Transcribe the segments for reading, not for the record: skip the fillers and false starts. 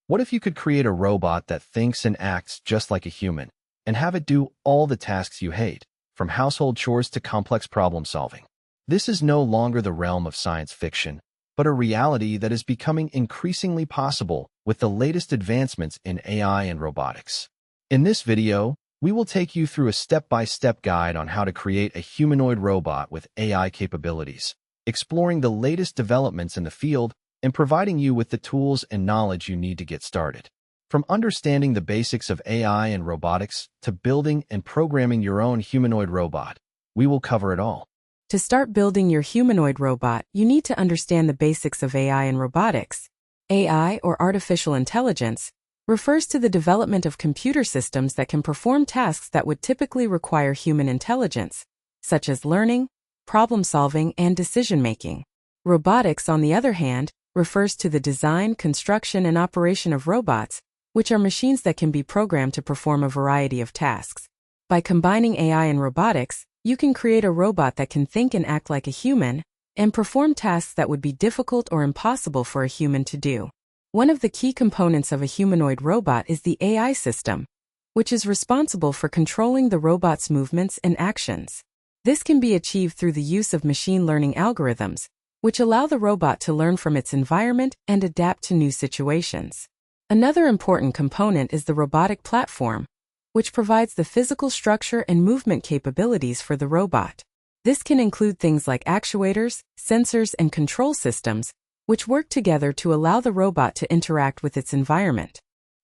What if you could create a robot that thinks and acts just like a human, and have it do all the tasks you hate, from household chores to complex problem solving? This is no longer the realm of science fiction, but a reality that is becoming increasingly possible with the latest advancements in AI and robotics. In this video, we will take you through a step-by-step guide on how to create a humanoid robot with AI capabilities, exploring the latest developments in the field and providing you with the tools and knowledge you need to get started. From understanding the basics of AI and robotics to building and programming your own humanoid robot, we will cover it all. To start building your humanoid robot, you need to understand the basics of AI and robotics. AI, or artificial intelligence, refers to the development of computer systems that can perform tasks that would typically require human intelligence, such as learning, problem-solving, and decision-making. Robotics, on the other hand, refers to the design, construction, and operation of robots, which are machines that can be programmed to perform a variety of tasks. By combining AI and robotics, you can create a robot that can think and act like a human and perform tasks that would be difficult or impossible for a human to do. One of the key components of a humanoid robot is the AI system, which is responsible for controlling the robot's movements and actions. This can be achieved through the use of machine learning algorithms, which allow the robot to learn from its environment and adapt to new situations. Another important component is the robotic platform, which provides the physical structure and movement capabilities for the robot. This can include things like actuators, sensors, and control systems, which work together to allow the robot to interact with its environment.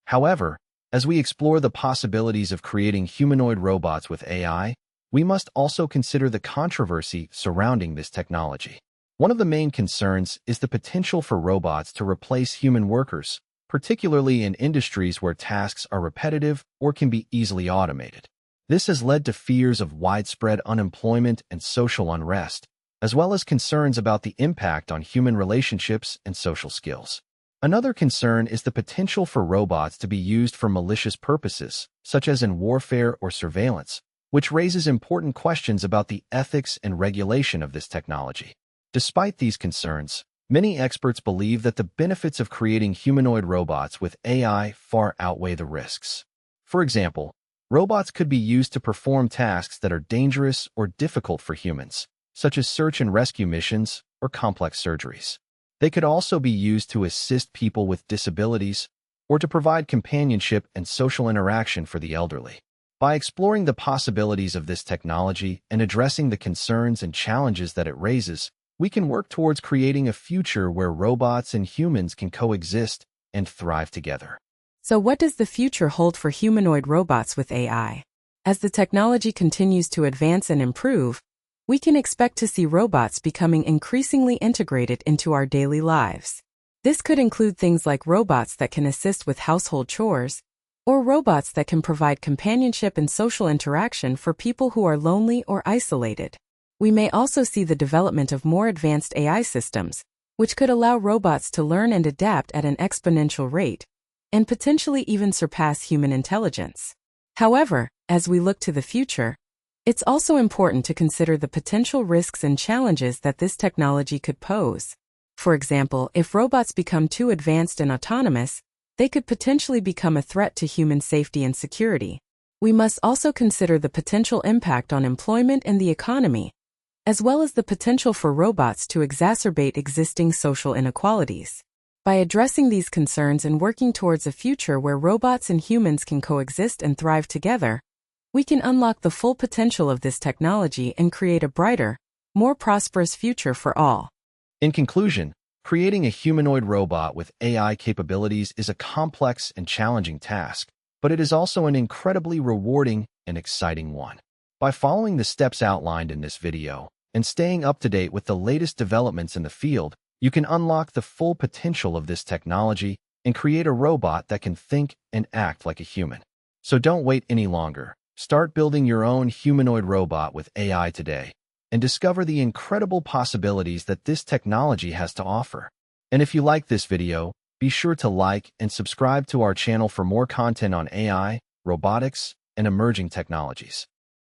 However, as we explore the possibilities of creating humanoid robots with AI, we must also consider the controversy surrounding this technology. One of the main concerns is the potential for robots to replace human workers, particularly in industries where tasks are repetitive or can be easily automated. This has led to fears of widespread unemployment and social unrest, as well as concerns about the impact on human relationships and social skills. Another concern is the potential for robots to be used for malicious purposes, such as in warfare or surveillance, which raises important questions about the ethics and regulation of this technology. Despite these concerns, many experts believe that the benefits of creating humanoid robots with AI far outweigh the risks. For example, robots could be used to perform tasks that are dangerous or difficult for humans, such as search and rescue missions or complex surgeries. They could also be used to assist people with disabilities or to provide companionship and social interaction for the elderly. By exploring the possibilities of this technology and addressing the concerns and challenges that it raises, we can work towards creating a future where robots and humans can coexist and thrive together. So what does the future hold for humanoid robots with AI? As the technology continues to advance and improve, we can expect to see robots becoming increasingly integrated into our daily lives. This could include things like robots that can assist with household chores, or robots that can provide companionship and social interaction for people who are lonely or isolated. We may also see the development of more advanced AI systems, which could allow robots to learn and adapt at an exponential rate, and potentially even surpass human intelligence. However, as we look to the future, it's also important to consider the potential risks and challenges that this technology could pose. For example, if robots become too advanced and autonomous, they could potentially become a threat to human safety and security. We must also consider the potential impact on employment and the economy, as well as the potential for robots to exacerbate existing social inequalities. By addressing these concerns and working towards a future where robots and humans can coexist and thrive together, we can unlock the full potential of this technology and create a brighter, more prosperous future for all. In conclusion, creating a humanoid robot with AI capabilities is a complex and challenging task, but it is also an incredibly rewarding and exciting one. By following the steps outlined in this video and staying up to date with the latest developments in the field, you can unlock the full potential of this technology and create a robot that can think and act like a human. So don't wait any longer. Start building your own humanoid robot with AI today and discover the incredible possibilities that this technology has to offer. And if you like this video, be sure to like and subscribe to our channel for more content on AI, robotics, and emerging technologies.